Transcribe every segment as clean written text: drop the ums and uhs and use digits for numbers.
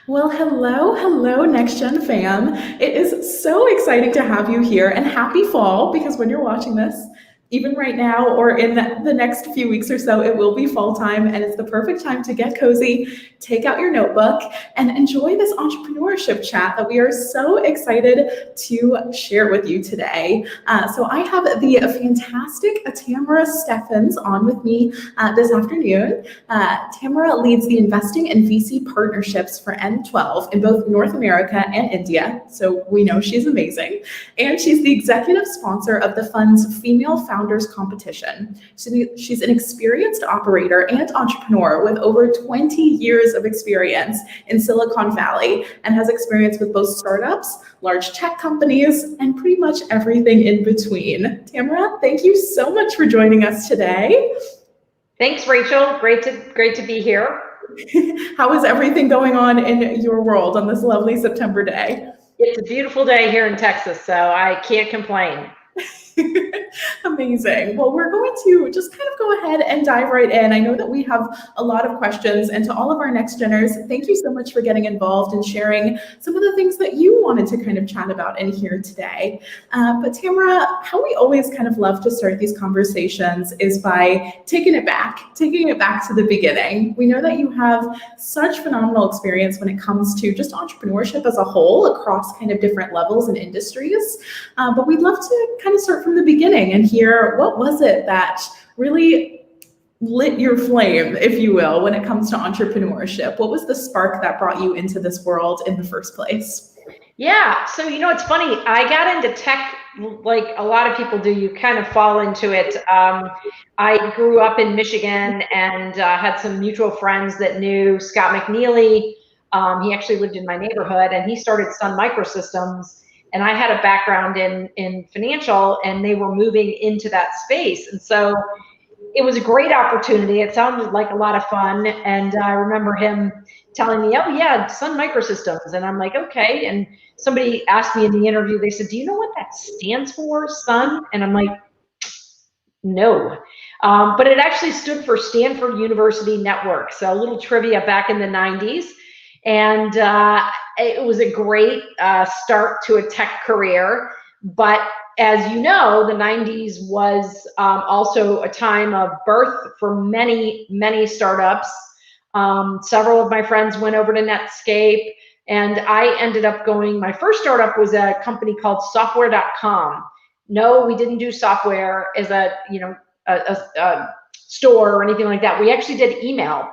Well, hello, Next Gen fam. It is so exciting to have you here and happy fall because when you're watching this, even right now or in the next few weeks or so, it will be fall time and it's the perfect time to get cozy, take out your notebook, and enjoy this entrepreneurship chat that we are so excited to share with you today. So I have the fantastic Tamara Steffens on with me this afternoon. Tamara leads the investing and VC partnerships for N12 in both North America and India, so we know she's amazing. And she's the executive sponsor of the fund's Female Founders Competition. She's an experienced operator and entrepreneur with over 20 years of experience in Silicon Valley and has experience with both startups, large tech companies, and pretty much everything in between. Tamara, thank you so much for joining us today. Thanks, Rachel. Great to be here. How is everything going on in your world on this lovely September day? It's a beautiful day here in Texas, so I can't complain. Amazing. Well, we're going to just kind of go ahead and dive right in. I know that we have a lot of questions, and to all of our next geners, thank you so much for getting involved and sharing some of the things that you wanted to kind of chat about in here today. But Tamara, how we always kind of love to start these conversations is by taking it back to the beginning. We know that you have such phenomenal experience when it comes to just entrepreneurship as a whole across kind of different levels and industries. But we'd love to kind of start from the beginning and hear what was it that really lit your flame, if you will, when it comes to entrepreneurship? What was the spark that brought you into this world in the first place? Yeah, so it's funny. I got into tech like a lot of people do. You kind of fall into it. I grew up in Michigan and had some mutual friends that knew Scott McNeely. He actually lived in my neighborhood, and he started Sun Microsystems. And I had a background in financial, and they were moving into that space. And so it was a great opportunity. It sounded like a lot of fun. And I remember him telling me, oh yeah, Sun Microsystems. And I'm like, okay. And somebody asked me in the interview, they said, do you know what that stands for, Sun? And I'm like, no. But it actually stood for Stanford University Network. So a little trivia back in the 90s. And it was a great start to a tech career. But as you know, the 90s was also a time of birth for many, many startups. Several of my friends went over to Netscape, and I ended up going, my first startup was a company called software.com. No, we didn't do software as a store or anything like that. We actually did email.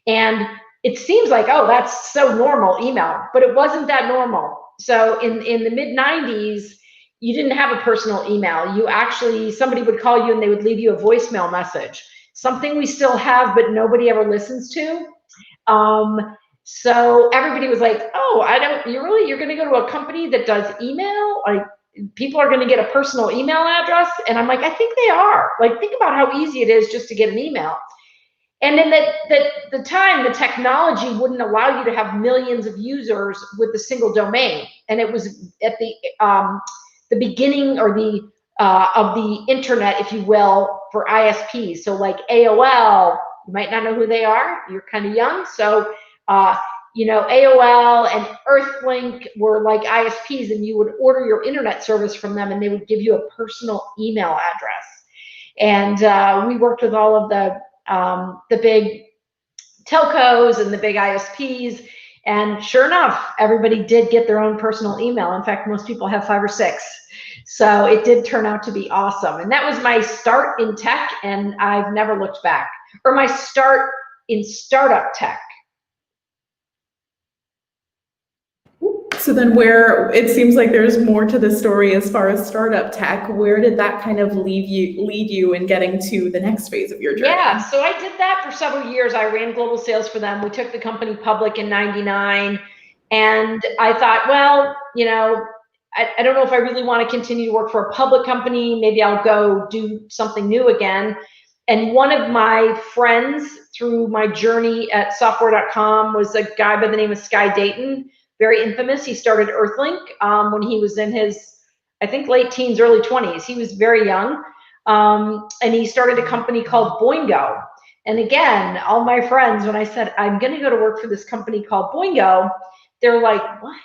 And it seems like, oh, that's so normal, email, but it wasn't that normal. So in the mid 90s, you didn't have a personal email. You actually, somebody would call you and they would leave you a voicemail message, something we still have, but nobody ever listens to. So everybody was like, oh, you're going to go to a company that does email? Like, people are going to get a personal email address? And I'm like, I think they are. Like, think about how easy it is just to get an email. And then the time, the technology wouldn't allow you to have millions of users with a single domain. And it was at the beginning or of the internet, if you will, for ISPs. So like AOL, you might not know who they are. You're kind of young. So, AOL and Earthlink were like ISPs, and you would order your internet service from them, and they would give you a personal email address. And we worked with all of the big telcos and the big ISPs. And sure enough, everybody did get their own personal email. In fact, most people have 5 or 6. So it did turn out to be awesome. And that was my start in tech, and I've never looked back. Or my start in startup tech. So then where it seems like there's more to the story as far as startup tech, where did that kind of lead you in getting to the next phase of your journey? Yeah, so I did that for several years. I ran global sales for them. We took the company public in '99. And I thought, well, I don't know if I really want to continue to work for a public company. Maybe I'll go do something new again. And one of my friends through my journey at software.com was a guy by the name of Sky Dayton, very infamous. He started Earthlink when he was in his, I think, late teens, early 20s. He was very young. And he started a company called Boingo. And again, all my friends, when I said, I'm going to go to work for this company called Boingo, they're like, what?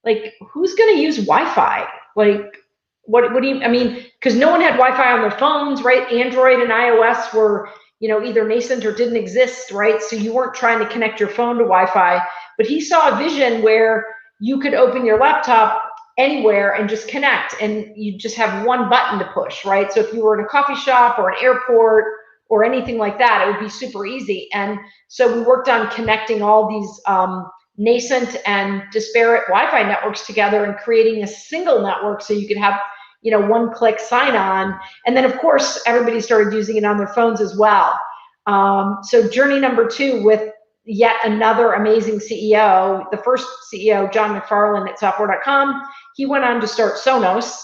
Like, who's going to use Wi-Fi? Like, what do you, I mean, because no one had Wi-Fi on their phones, right? Android and iOS were, either nascent or didn't exist, right? So you weren't trying to connect your phone to Wi-Fi. But he saw a vision where you could open your laptop anywhere and just connect, and you just have one button to push, right? So if you were in a coffee shop or an airport or anything like that, it would be super easy. And so we worked on connecting all these nascent and disparate Wi-Fi networks together and creating a single network so you could have, one-click sign-on. And then, of course, everybody started using it on their phones as well. So journey number 2 with yet another amazing CEO, the first CEO, John McFarlane at software.com, he went on to start Sonos,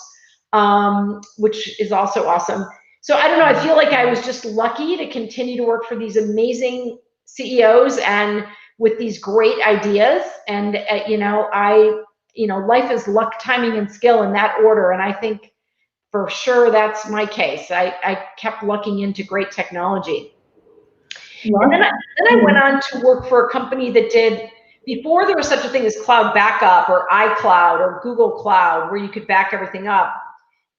which is also awesome. So I don't know, I feel like I was just lucky to continue to work for these amazing CEOs and with these great ideas. And, life is luck, timing, and skill in that order. And I think for sure that's my case. I kept lucking into great technology. And then I went on to work for a company that did, before there was such a thing as cloud backup or iCloud or Google Cloud, where you could back everything up.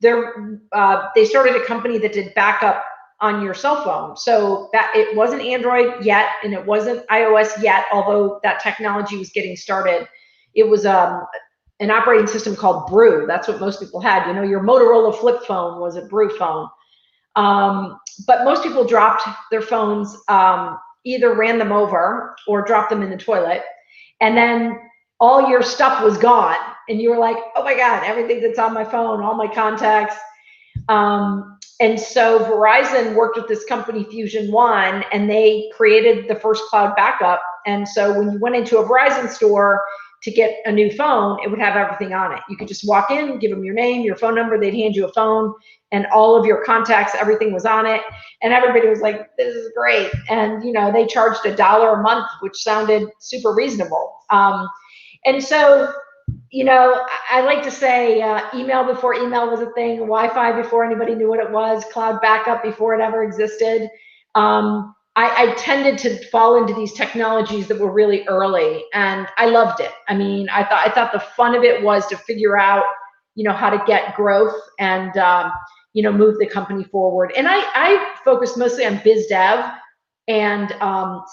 They started a company that did backup on your cell phone. So that it wasn't Android yet, and it wasn't iOS yet, although that technology was getting started. It was an operating system called Brew. That's what most people had. Your Motorola flip phone was a Brew phone. But most people dropped their phones, either ran them over or dropped them in the toilet. And then all your stuff was gone. And you were like, oh my God, everything that's on my phone, all my contacts. And so Verizon worked with this company, Fusion One, and they created the first cloud backup. And so when you went into a Verizon store to get a new phone, it would have everything on it. You could just walk in, give them your name, your phone number, they'd hand you a phone, and all of your contacts, everything was on it. And everybody was like, this is great. And, they charged $1 a month, which sounded super reasonable. And so, I like to say email before email was a thing, Wi-Fi before anybody knew what it was, cloud backup before it ever existed. I tended to fall into these technologies that were really early, and I loved it. I mean, I thought the fun of it was to figure out, how to get growth and, move the company forward. And I focused mostly on biz dev and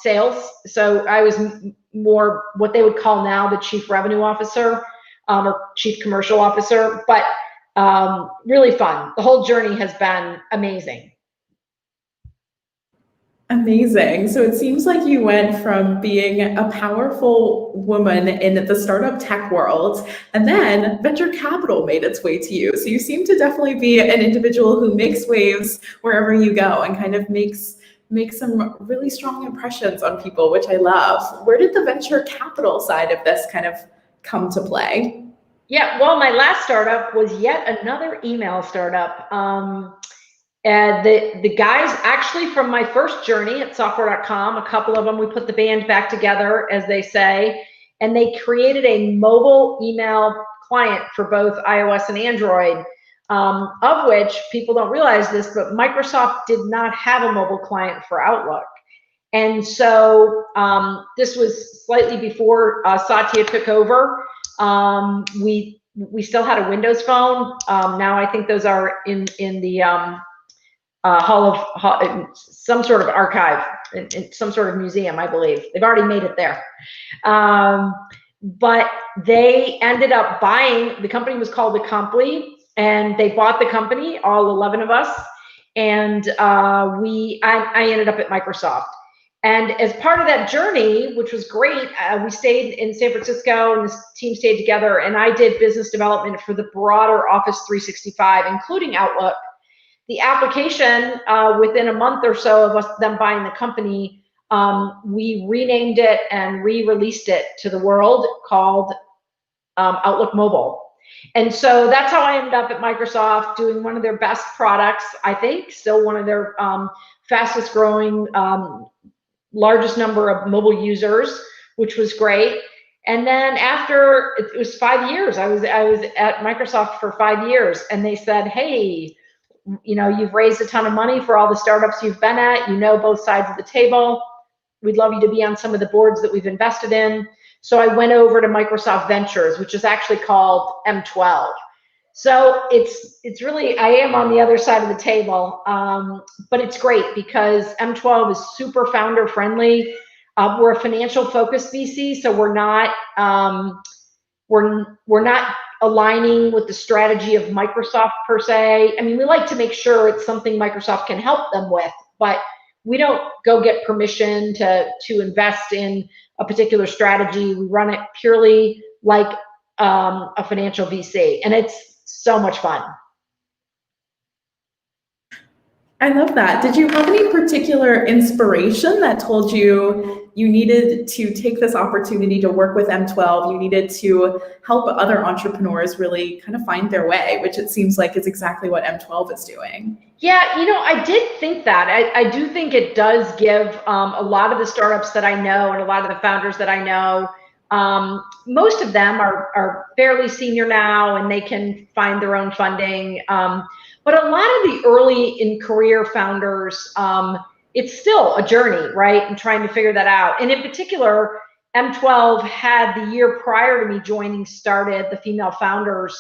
sales. So I was more what they would call now the chief revenue officer or chief commercial officer, but really fun. The whole journey has been amazing. Amazing. So it seems like you went from being a powerful woman in the startup tech world, and then venture capital made its way to you. So you seem to definitely be an individual who makes waves wherever you go and kind of makes some really strong impressions on people, which I love. Where did the venture capital side of this kind of come to play? Yeah, well, my last startup was yet another email startup. And the guys actually from my first journey at software.com, a couple of them, we put the band back together, as they say, and they created a mobile email client for both iOS and Android, of which people don't realize this, but Microsoft did not have a mobile client for Outlook. And so this was slightly before Satya took over. We still had a Windows phone. Now I think those are in the some sort of archive, in some sort of museum, I believe. They've already made it there. But they ended up buying, the company was called Acompli, and they bought the company, all 11 of us, and I ended up at Microsoft. And as part of that journey, which was great, we stayed in San Francisco, and this team stayed together, and I did business development for the broader Office 365, including Outlook. The application, within a month or so of them buying the company, we renamed it and re-released it to the world, called Outlook Mobile. And so that's how I ended up at Microsoft, doing one of their best products, I think, still one of their fastest growing, largest number of mobile users, which was great. And then after, it was 5 years, I was at Microsoft for 5 years, and they said, hey, you've raised a ton of money for all the startups you've been at, both sides of the table. We'd love you to be on some of the boards that we've invested in. So I went over to Microsoft Ventures, which is actually called M12. So it's really, I am on the other side of the table, but it's great because M12 is super founder friendly. We're a financial focused VC, so we're not aligning with the strategy of Microsoft per se. I mean, we like to make sure it's something Microsoft can help them with, but we don't go get permission to invest in a particular strategy. We run it purely like a financial VC, and it's so much fun. I love that. Did you have any particular inspiration that told you you needed to take this opportunity to work with M12? You needed to help other entrepreneurs really kind of find their way, which it seems like is exactly what M12 is doing. Yeah, I did think that. I do think it does give a lot of the startups that I know and a lot of the founders that I know, most of them are fairly senior now and they can find their own funding. But a lot of the early in career founders, it's still a journey, right? And trying to figure that out. And in particular, M12 had the year prior to me joining started the Female Founders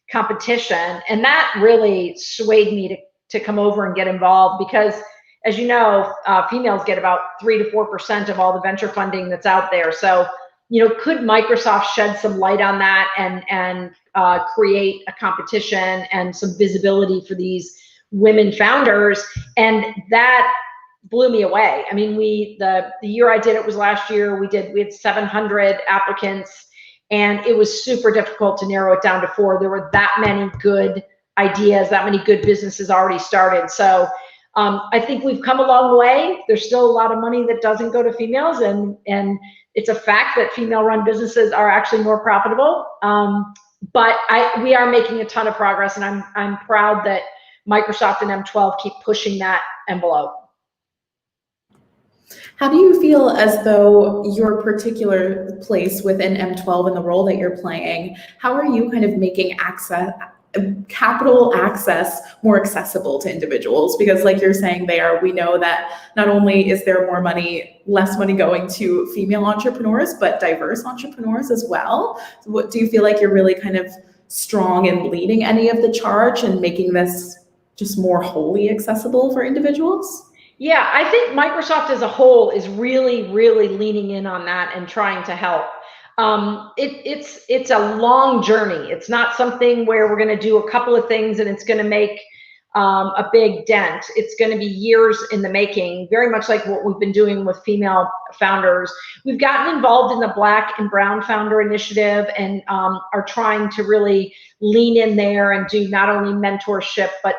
competition. And that really swayed me to come over and get involved because, as you know, females get about 3 to 4% of all the venture funding that's out there. So, could Microsoft shed some light on that and create a competition and some visibility for these women founders? And that blew me away. I mean, the year I did it was last year. We had 700 applicants, and it was super difficult to narrow it down to 4. There were that many good ideas, that many good businesses already started. So I think we've come a long way. There's still a lot of money that doesn't go to females, and it's a fact that female-run businesses are actually more profitable. But we are making a ton of progress, and I'm proud that Microsoft and M12 keep pushing that envelope. How do you feel as though your particular place within M12 and the role that you're playing, how are you kind of making capital access more accessible to individuals? Because like you're saying there, we know that not only is there less money going to female entrepreneurs, but diverse entrepreneurs as well. So what do you feel like you're really kind of strong in leading any of the charge and making this just more wholly accessible for individuals? Yeah, I think Microsoft as a whole is really, really leaning in on that and trying to help. It's a long journey. It's not something where we're going to do a couple of things and it's going to make a big dent. It's going to be years in the making, very much like what we've been doing with female founders. We've gotten involved in the Black and Brown Founder Initiative and are trying to really lean in there and do not only mentorship, but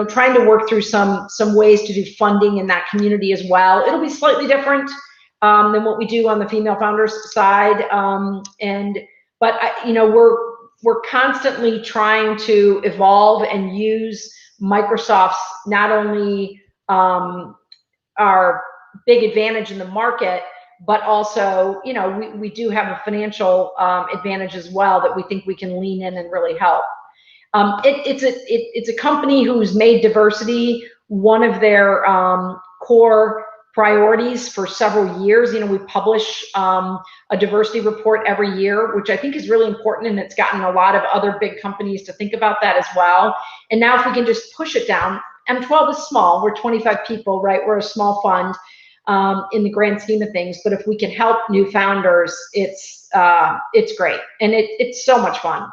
trying to work through some ways to do funding in that community as well. It'll be slightly different than what we do on the female founders side, but we're constantly trying to evolve and use Microsoft's not only our big advantage in the market, but also we do have a financial advantage as well that we think we can lean in and really help. It's a company who's made diversity one of their core priorities for several years. We publish a diversity report every year, which I think is really important, and it's gotten a lot of other big companies to think about that as well. And now if we can just push it down, M12 is small. We're 25 people, right? We're a small fund in the grand scheme of things. But if we can help new founders, it's great, and it's so much fun.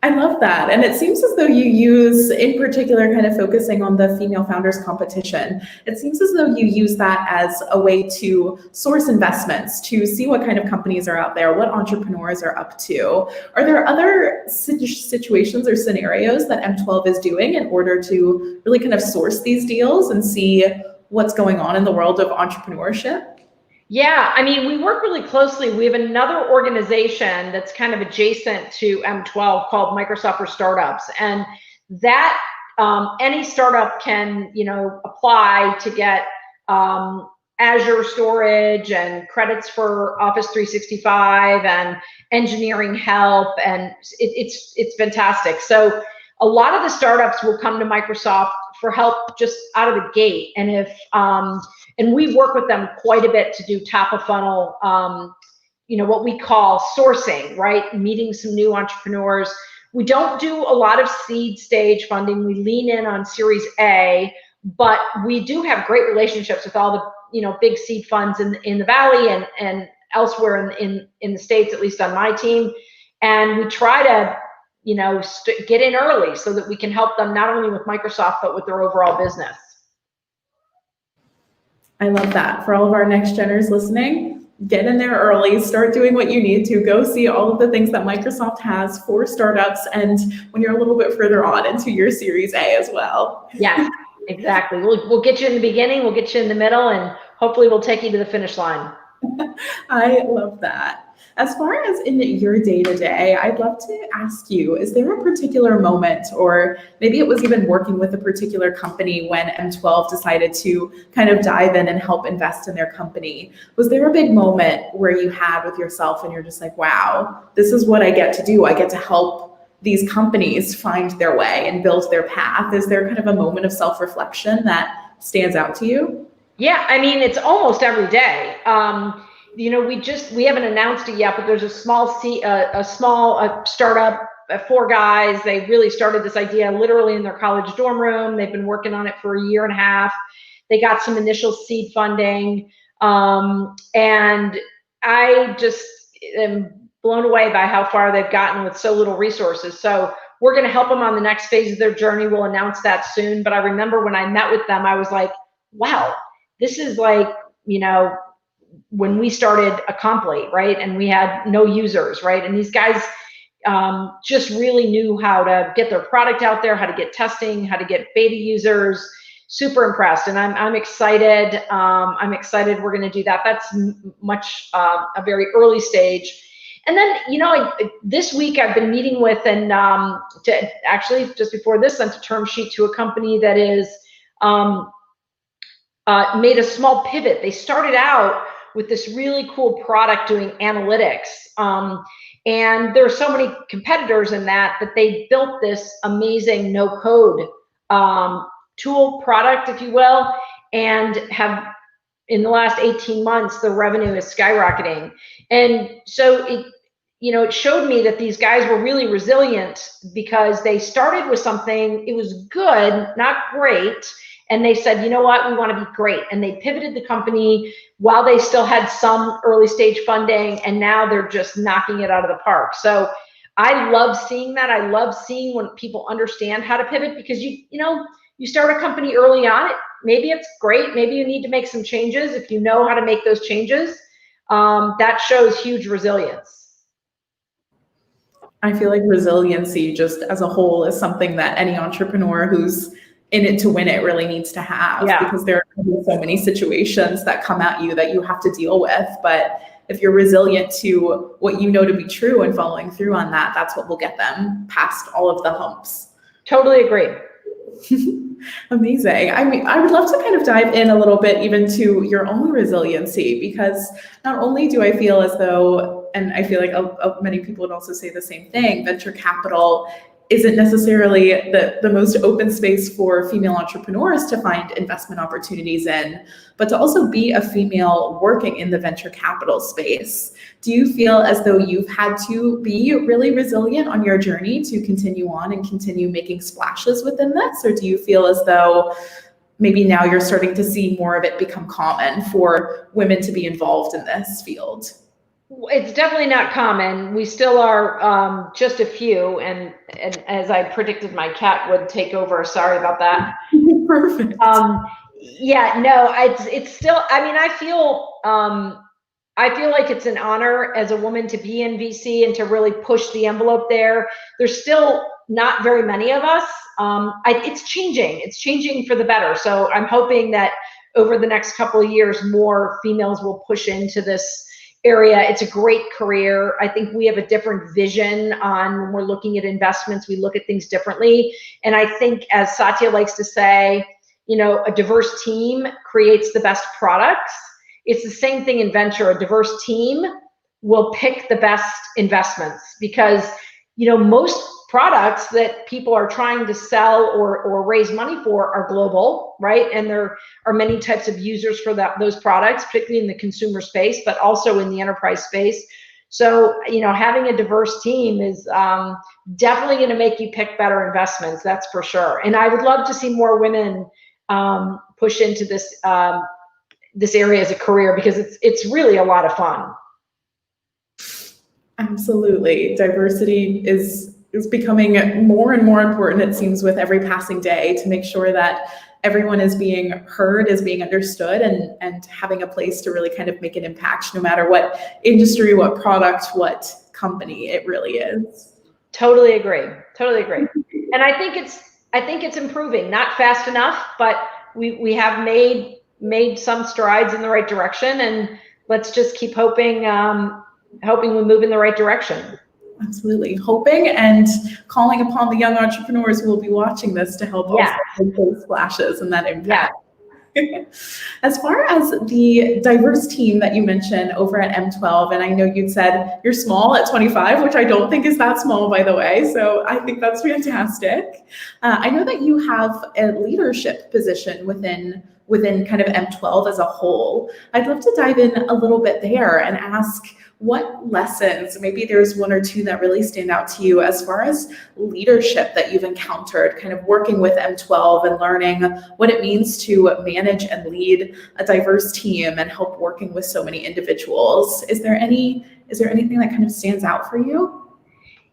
I love that. And it seems as though you use, in particular, kind of focusing on the female founders competition, it seems as though you use that as a way to source investments, to see what kind of companies are out there, what entrepreneurs are up to. Are there other situations or scenarios that M12 is doing in order to really kind of source these deals and see what's going on in the world of entrepreneurship? Yeah, I mean, we work really closely. We have another organization that's kind of adjacent to M12 called Microsoft for Startups. And that any startup can, apply to get Azure storage and credits for Office 365 and engineering help. And it's fantastic. So a lot of the startups will come to Microsoft for help just out of the gate. And and we work with them quite a bit to do top of funnel, what we call sourcing, right? Meeting some new entrepreneurs. We don't do a lot of seed stage funding. We lean in on Series A, but we do have great relationships with all the, big seed funds in the Valley and elsewhere in the States, at least on my team. And we try to, get in early so that we can help them not only with Microsoft, but with their overall business. I love that. For all of our next geners listening, get in there early, start doing what you need to, go see all of the things that Microsoft has for startups, and when you're a little bit further on into your Series A as well. Yeah, exactly. We'll get you in the beginning, we'll get you in the middle, and hopefully we'll take you to the finish line. I love that. As far as in your day-to-day, I'd love to ask you, is there a particular moment, or maybe it was even working with a particular company when M12 decided to kind of dive in and help invest in their company? Was there a big moment where you had with yourself and you're just like, wow, this is what I get to do. I get to help these companies find their way and build their path. Is there kind of a moment of self-reflection that stands out to you? Yeah, I mean, it's almost every day. We haven't announced it yet, but there's a small startup, 4 guys. They really started this idea literally in their college dorm room. They've been working on it for a year and a half. They got some initial seed funding. And I just am blown away by how far they've gotten with so little resources. So we're going to help them on the next phase of their journey. We'll announce that soon. But I remember when I met with them, I was like, wow, this is like, when we started Acompli, right? And we had no users, right? And these guys just really knew how to get their product out there, how to get testing, how to get beta users. Super impressed. And I'm excited. I'm excited we're going to do that. That's much a very early stage. And then, this week I've been meeting with, and actually just before this, sent a term sheet to a company that is made a small pivot. They started out with this really cool product doing analytics. And there are so many competitors in that they built this amazing no-code tool product, if you will, and have, in the last 18 months, the revenue is skyrocketing. And so it showed me that these guys were really resilient because they started with something, it was good, not great. And they said, you know what, we want to be great. And they pivoted the company while they still had some early stage funding, and now they're just knocking it out of the park. So I love seeing that. I love seeing when people understand how to pivot, because you start a company early on, maybe it's great, maybe you need to make some changes. If you know how to make those changes, that shows huge resilience. I feel like resiliency just as a whole is something that any entrepreneur who's in it to win it really needs to have, because there are so many situations that come at you that you have to deal with. But if you're resilient to what you know to be true and following through on that, that's what will get them past all of the humps. Totally agree. Amazing. I mean, I would love to kind of dive in a little bit even to your own resiliency, because not only do I feel as though, and I feel like many people would also say the same thing, venture capital isn't necessarily the most open space for female entrepreneurs to find investment opportunities in, but to also be a female working in the venture capital space. Do you feel as though you've had to be really resilient on your journey to continue on and continue making splashes within this? Or do you feel as though maybe now you're starting to see more of it become common for women to be involved in this field? It's definitely not common. We still are just a few, and as I predicted, my cat would take over. Sorry about that. Perfect. Yeah, no, it's still. I mean, I feel like it's an honor as a woman to be in VC and to really push the envelope there. There's still not very many of us. It's changing. It's changing for the better. So I'm hoping that over the next couple of years, more females will push into this area. It's a great career. I think we have a different vision on when we're looking at investments. We look at things differently. And I think, as Satya likes to say, a diverse team creates the best products. It's the same thing in venture. A diverse team will pick the best investments, because most products that people are trying to sell or raise money for are global, right? And there are many types of users for those products, particularly in the consumer space, but also in the enterprise space. So, having a diverse team is definitely going to make you pick better investments, that's for sure. And I would love to see more women push into this area as a career, because it's really a lot of fun. Absolutely. Diversity is becoming more and more important, it seems, with every passing day, to make sure that everyone is being heard, is being understood, and having a place to really kind of make an impact, no matter what industry, what product, what company it really is. Totally agree. And I think it's improving, not fast enough, but we have made some strides in the right direction, and let's just keep hoping we move in the right direction. Absolutely. Hoping and calling upon the young entrepreneurs who will be watching this to help also make those splashes and that impact. Yeah. As far as the diverse team that you mentioned over at M12, and I know you'd said you're small at 25, which I don't think is that small, by the way, so I think that's fantastic. I know that you have a leadership position within kind of M12 as a whole. I'd love to dive in a little bit there and ask, what lessons, maybe there's one or two that really stand out to you as far as leadership that you've encountered, kind of working with M12 and learning what it means to manage and lead a diverse team and help working with so many individuals. Is there anything that kind of stands out for you?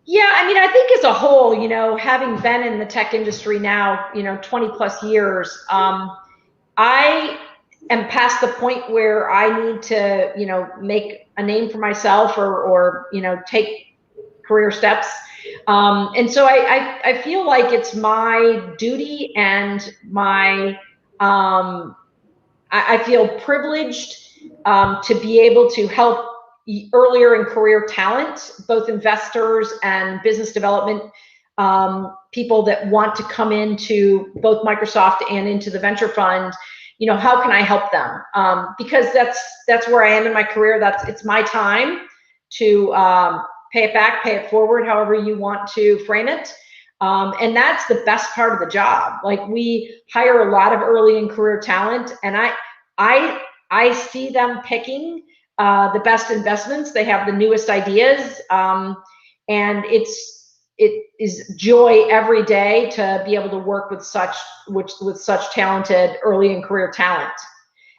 Yeah, I mean, I think as a whole, having been in the tech industry now, 20 plus years, I am past the point where I need to, make a name for myself or take career steps. And so I feel like it's my duty and I feel privileged to be able to help earlier in career talent, both investors and business development people that want to come into both Microsoft and into the venture fund. How can I help them? Because that's where I am in my career. It's my time to pay it back, pay it forward, however you want to frame it. And that's the best part of the job. Like, we hire a lot of early in career talent, and I see them picking the best investments. They have the newest ideas, and it is joy every day to be able to work with such talented early in career talent.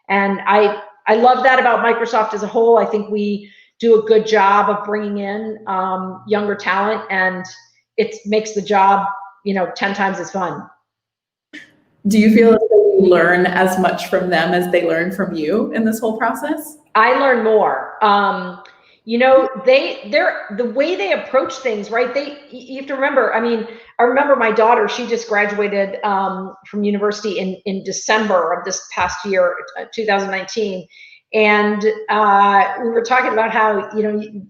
And I love that about Microsoft as a whole. I think we do a good job of bringing in younger talent, and it makes the job 10 times as fun. Do you feel as though you learn as much from them as they learn from you in this whole process? I learn more. The way they approach things, right? You have to remember, I mean, I remember my daughter, she just graduated from university in December of this past year, 2019. And we were talking about how,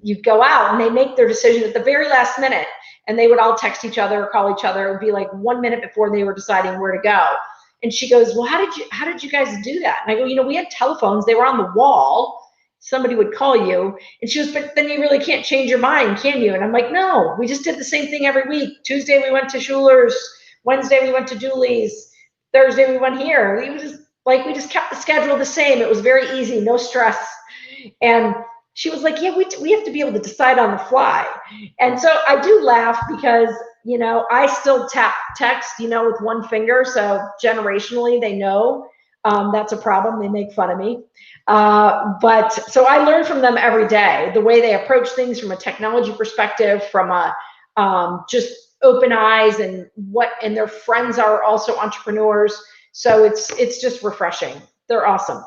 you'd go out and they make their decision at the very last minute, and they would all text each other or call each other. It would be like 1 minute before they were deciding where to go. And she goes, well, how did you guys do that? And I go, we had telephones, they were on the wall. Somebody would call you. And she goes, but then you really can't change your mind, can you? And I'm like, no, we just did the same thing every week. Tuesday we went to Schuler's, Wednesday we went to Julie's, Thursday we went here. We just kept the schedule the same. It was very easy, no stress. And she was like, yeah, we have to be able to decide on the fly. And so I do laugh because, I still tap text, with one finger. So generationally, they know that's a problem. They make fun of me. But so I learn from them every day, the way they approach things from a technology perspective, from a just open eyes, and their friends are also entrepreneurs. So it's just refreshing. They're awesome.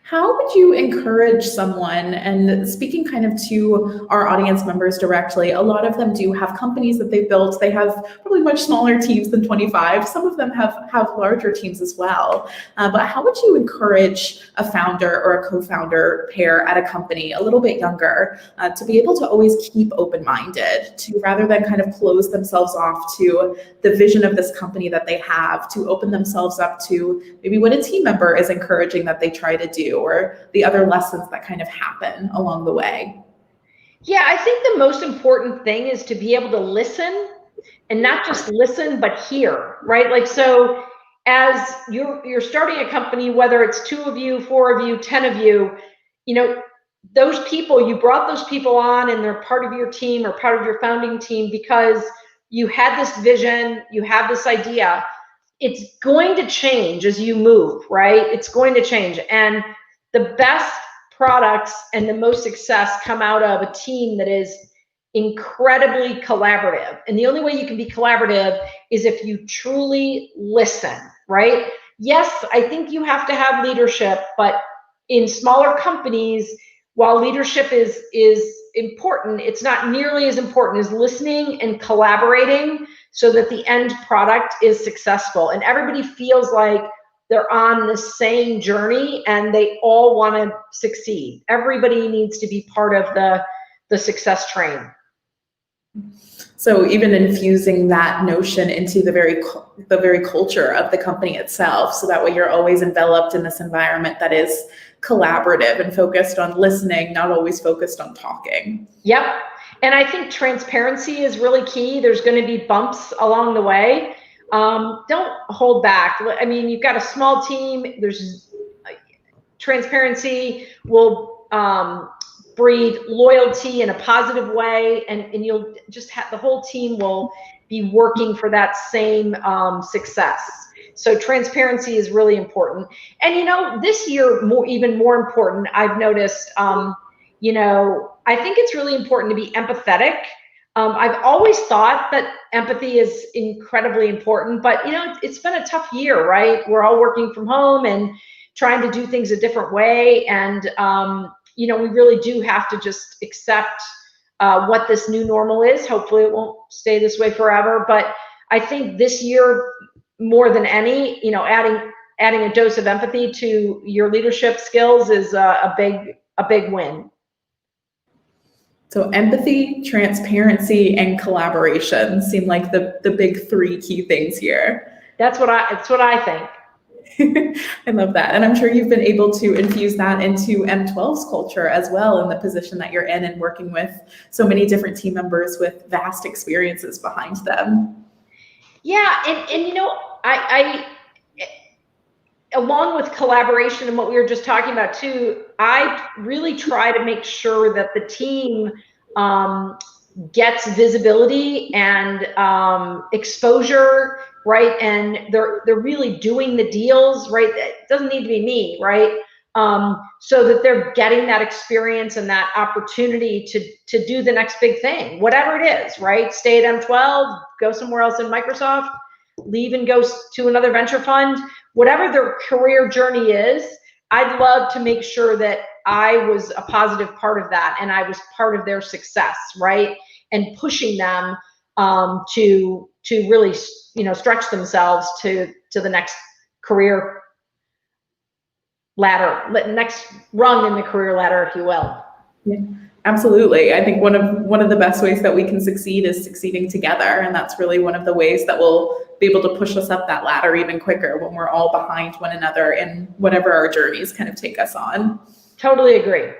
How would you encourage someone, and speaking kind of to our audience members directly, a lot of them do have companies that they've built. They have probably much smaller teams than 25. Some of them have larger teams as well. But how would you encourage a founder or a co-founder pair at a company a little bit younger to be able to always keep open-minded, to rather than kind of close themselves off to the vision of this company that they have, to open themselves up to maybe what a team member is encouraging that they try to do, or the other lessons that kind of happen along the way? Yeah, I think the most important thing is to be able to listen, and not just listen, but hear, right? Like, so as you're starting a company, whether it's 2 of you, 4 of you, 10 of you, you know, those people, you brought those people on and they're part of your team or part of your founding team because you had this vision, you have this idea. It's going to change as you move, right? It's going to change. And the best products and the most success come out of a team that is incredibly collaborative. And the only way you can be collaborative is if you truly listen, right? Yes, I think you have to have leadership, but in smaller companies, while leadership is important, it's not nearly as important as listening and collaborating so that the end product is successful and everybody feels like they're on the same journey and they all want to succeed. Everybody needs to be part of the success train. So even infusing that notion into the very culture of the company itself, so that way you're always enveloped in this environment that is collaborative and focused on listening, not always focused on talking. Yep. And I think transparency is really key. There's going to be bumps along the way. Don't hold back. I mean, you've got a small team. There's transparency will breed loyalty in a positive way, and you'll just have the whole team will be working for that same success. So transparency is really important. And you know, this year, even more important, I've noticed, you know, I think it's really important to be empathetic. I've always thought that empathy is incredibly important, but you know, it's been a tough year, right? We're all working from home and trying to do things a different way. And, you know, we really do have to just accept what this new normal is. Hopefully it won't stay this way forever. But I think this year, more than any, you know, adding a dose of empathy to your leadership skills is a big win. So empathy, transparency, and collaboration seem like the big 3 key things here. That's what I think. I love that. And I'm sure you've been able to infuse that into M12's culture as well, in the position that you're in and working with so many different team members with vast experiences behind them. Yeah, and you know, I along with collaboration and what we were just talking about too, I really try to make sure that the team gets visibility and exposure, right? And they're really doing the deals, right? It doesn't need to be me, right? So that they're getting that experience and that opportunity to do the next big thing, whatever it is, right? Stay at M12, go somewhere else in Microsoft, leave and go to another venture fund, whatever their career journey is. I'd love to make sure that I was a positive part of that and I was part of their success, right? And pushing them to really, you know, stretch themselves to the next career ladder, next rung in the career ladder, if you will. Yeah, absolutely. I think one of the best ways that we can succeed is succeeding together, and that's really one of the ways that will be able to push us up that ladder even quicker when we're all behind one another in whatever our journeys kind of take us on. Totally agree.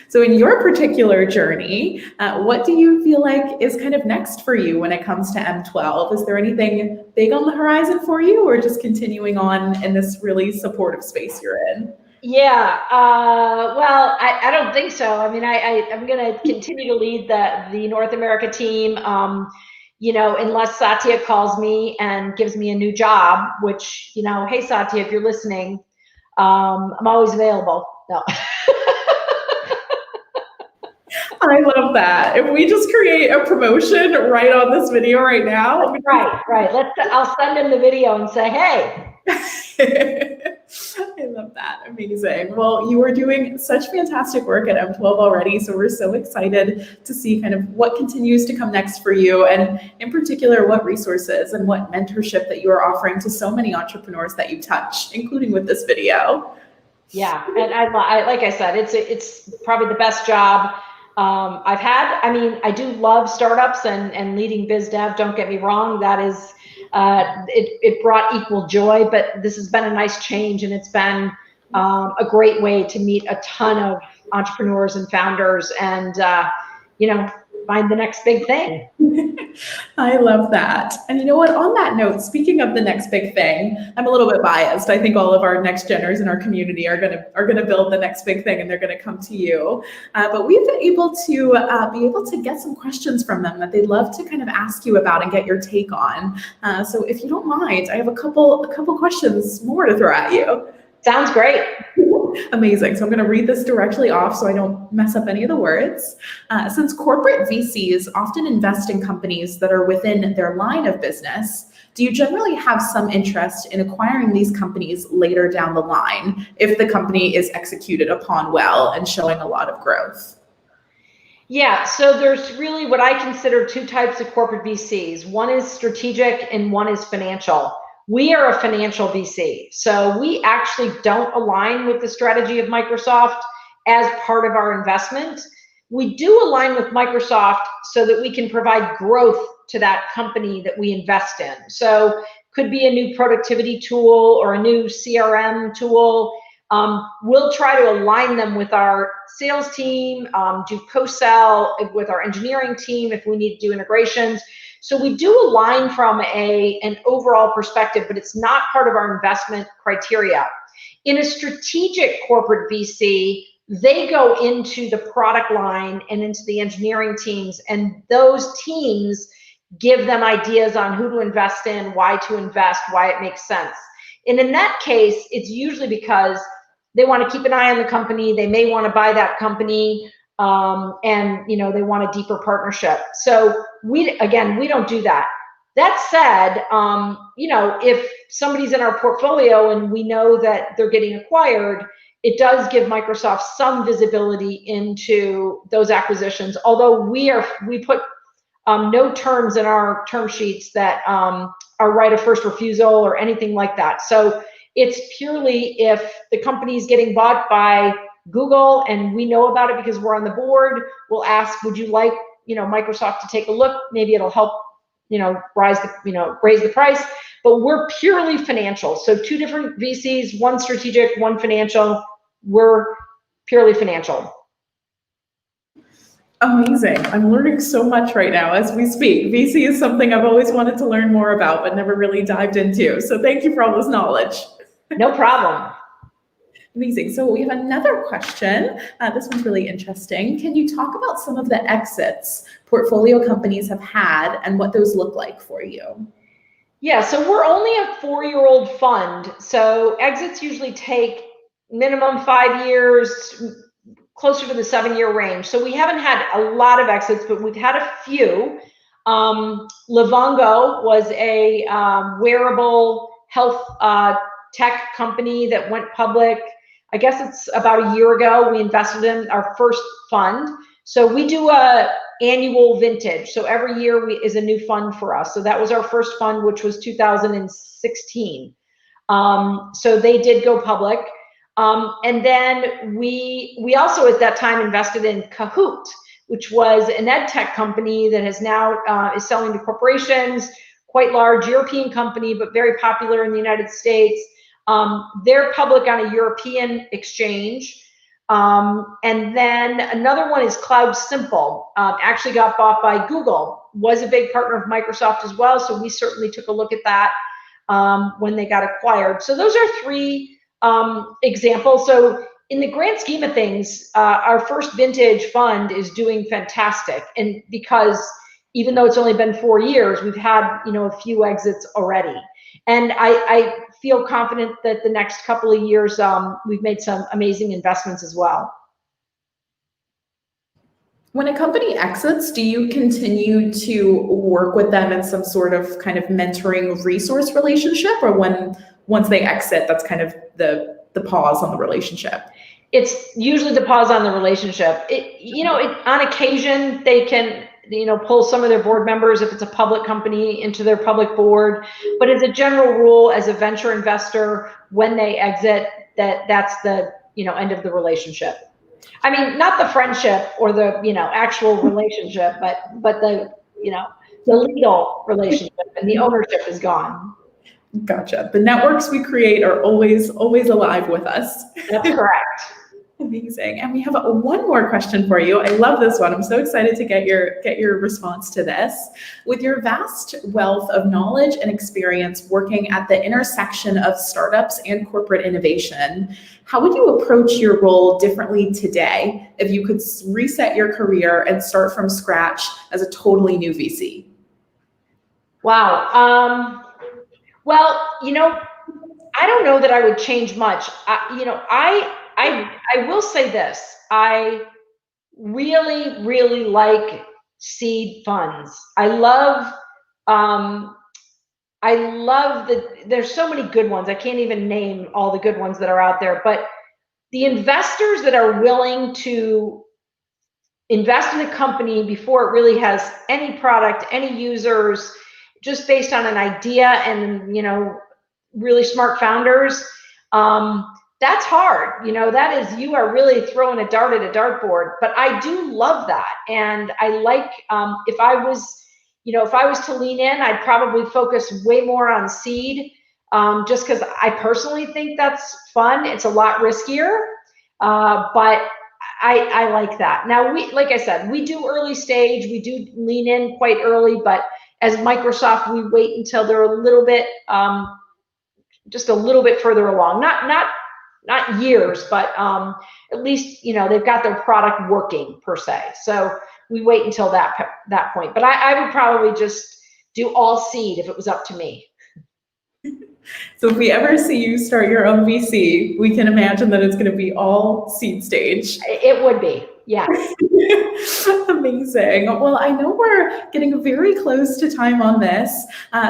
So in your particular journey, what do you feel like is kind of next for you when it comes to M12? Is there anything big on the horizon for you, or just continuing on in this really supportive space you're in? Yeah, well, I don't think so. I mean, I'm going to continue to lead the North America team, you know, unless Satya calls me and gives me a new job, which, you know, hey, Satya, if you're listening, I'm always available. No. I love that. If we just create a promotion right on this video right now. Right. I'll send him the video and say, hey. I love that. Amazing. Well, you are doing such fantastic work at M12 already, so we're so excited to see kind of what continues to come next for you, and in particular, what resources and what mentorship that you are offering to so many entrepreneurs that you touch, including with this video. Yeah, and I like I said, it's probably the best job I've had. I mean, I do love startups and leading biz dev. Don't get me wrong. That is, it brought equal joy, but this has been a nice change, and it's been a great way to meet a ton of entrepreneurs and founders and, find the next big thing. I love that. And you know what? On that note, speaking of the next big thing, I'm a little bit biased. I think all of our next geners in our community are gonna build the next big thing, and they're gonna come to you. But we've been able to get some questions from them that they'd love to kind of ask you about and get your take on. So if you don't mind, I have a couple questions more to throw at you. Sounds great. Amazing. So I'm going to read this directly off so I don't mess up any of the words. Since corporate VCs often invest in companies that are within their line of business, do you generally have some interest in acquiring these companies later down the line if the company is executed upon well and showing a lot of growth? Yeah, so there's really what I consider two types of corporate VCs. One is strategic and one is financial. We are a financial VC, so we actually don't align with the strategy of Microsoft as part of our investment. We do align with Microsoft so that we can provide growth to that company that we invest in. So could be a new productivity tool or a new CRM tool. We'll try to align them with our sales team, do co-sell with our engineering team if we need to do integrations. So we do align from an overall perspective, but it's not part of our investment criteria. In a strategic corporate VC, they go into the product line and into the engineering teams, and those teams give them ideas on who to invest in, why to invest, why it makes sense. And in that case, it's usually because they want to keep an eye on the company, they may want to buy that company, and they want a deeper partnership. So we don't do that. That said, if somebody's in our portfolio and we know that they're getting acquired, it does give Microsoft some visibility into those acquisitions. Although we put no terms in our term sheets that are right of first refusal or anything like that. So it's purely if the company is getting bought by Google and we know about it because we're on the board, we'll ask, would you like Microsoft to take a look? Maybe it'll help raise the price. But we're purely financial. So two different VCs, one strategic, one financial. We're purely financial. Amazing. I'm learning so much right now as we speak. VC is something I've always wanted to learn more about, but never really dived into. So thank you for all this knowledge. No problem. Amazing. So we have another question. This one's really interesting. Can you talk about some of the exits portfolio companies have had and what those look like for you? Yeah, so we're only a 4-year-old fund. So exits usually take minimum 5 years, closer to the 7-year range. So we haven't had a lot of exits, but we've had a few. Livongo was a wearable health tech company that went public. I guess it's about a year ago. We invested in our first fund. So we do a annual vintage. So every year is a new fund for us. So that was our first fund, which was 2016. So they did go public. And then we also at that time invested in Kahoot, which was an ed tech company that has now is selling to corporations, quite large European company, but very popular in the United States. They're public on a European exchange. And then another one is Cloud Simple, actually got bought by Google, was a big partner of Microsoft as well. So we certainly took a look at that when they got acquired. So those are three examples. So in the grand scheme of things, our first vintage fund is doing fantastic. And because even though it's only been 4 years, we've had, a few exits already. And I feel confident that the next couple of years, we've made some amazing investments as well. When a company exits, do you continue to work with them in some sort of kind of mentoring resource relationship, or once they exit, that's kind of the pause on the relationship? It's usually the pause on the relationship. On occasion, they can pull some of their board members if it's a public company into their public board. But as a general rule, as a venture investor, when they exit, that's the end of the relationship. I mean, not the friendship or the actual relationship, but the the legal relationship and the ownership is gone. Gotcha. The networks we create are always alive with us. That's correct. Amazing. And we have one more question for you. I love this one. I'm so excited to get your response to this. With your vast wealth of knowledge and experience working at the intersection of startups and corporate innovation, how would you approach your role differently today if you could reset your career and start from scratch as a totally new VC? Wow. Well, I don't know that I would change much. I will say this. I really, really like seed funds. I love that there's so many good ones. I can't even name all the good ones that are out there, but the investors that are willing to invest in a company before it really has any product, any users, just based on an idea and, really smart founders, that's hard. That is, you are really throwing a dart at a dartboard, but I do love that. And I like, if I was to lean in, I'd probably focus way more on seed, just because I personally think that's fun. It's a lot riskier, but I like that. Now, like I said, we do early stage, we do lean in quite early, but as Microsoft, we wait until they're a little bit, just a little bit further along. Not years, but at least they've got their product working per se. So we wait until that point. But I would probably just do all seed if it was up to me. So if we ever see you start your own VC, we can imagine that it's going to be all seed stage. It would be, yeah. Amazing. Well, I know we're getting very close to time on this,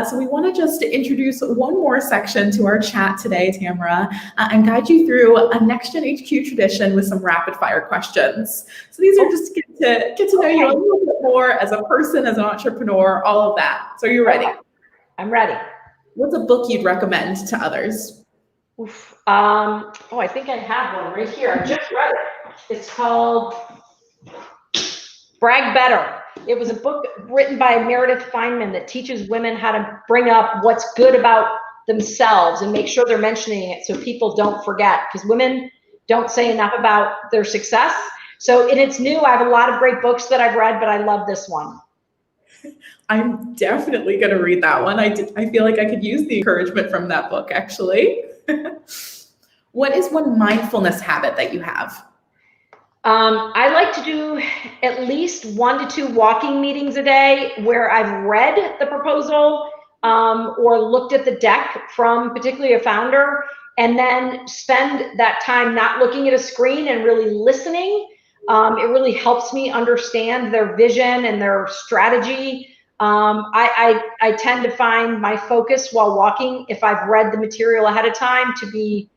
so we want to just introduce one more section to our chat today, Tamara, and guide you through a NextGen HQ tradition with some rapid fire questions. So these are just get to know you a little bit more as a person, as an entrepreneur, all of that. So are you ready? I'm ready. What's a book you'd recommend to others? Oof. I think I have one right here. I just read it. It's called Brag Better. It was a book written by Meredith Feynman that teaches women how to bring up what's good about themselves and make sure they're mentioning it so people don't forget, because women don't say enough about their success. So, and it's new. I have a lot of great books that I've read, but I love this one. I'm definitely going to read that one. I feel like I could use the encouragement from that book, actually. What is one mindfulness habit that you have? I like to do at least 1 to 2 walking meetings a day where I've read the proposal or looked at the deck from particularly a founder, and then spend that time not looking at a screen and really listening. It really helps me understand their vision and their strategy. I tend to find my focus while walking, if I've read the material ahead of time, to be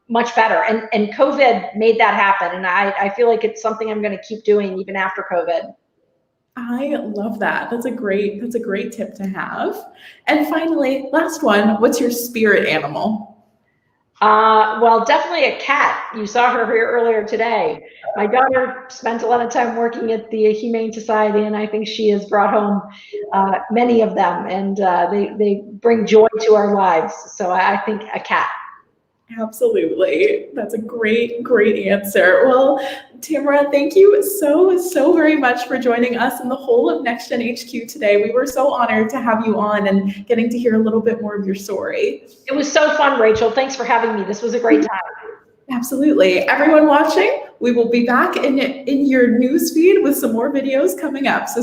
much better. And COVID made that happen. And I feel like it's something I'm going to keep doing even after COVID. I love that. That's a great tip to have. And finally, last one, what's your spirit animal? Well, definitely a cat. You saw her here earlier today. My daughter spent a lot of time working at the Humane Society, and I think she has brought home many of them, and they bring joy to our lives. So I think a cat. Absolutely. That's a great answer. Well, Tamara, thank you so very much for joining us and the whole of NextGen HQ today. We were so honored to have you on and getting to hear a little bit more of your story. It was so fun, Rachel. Thanks for having me. This was a great time. Absolutely. Everyone watching, we will be back in your newsfeed with some more videos coming up. So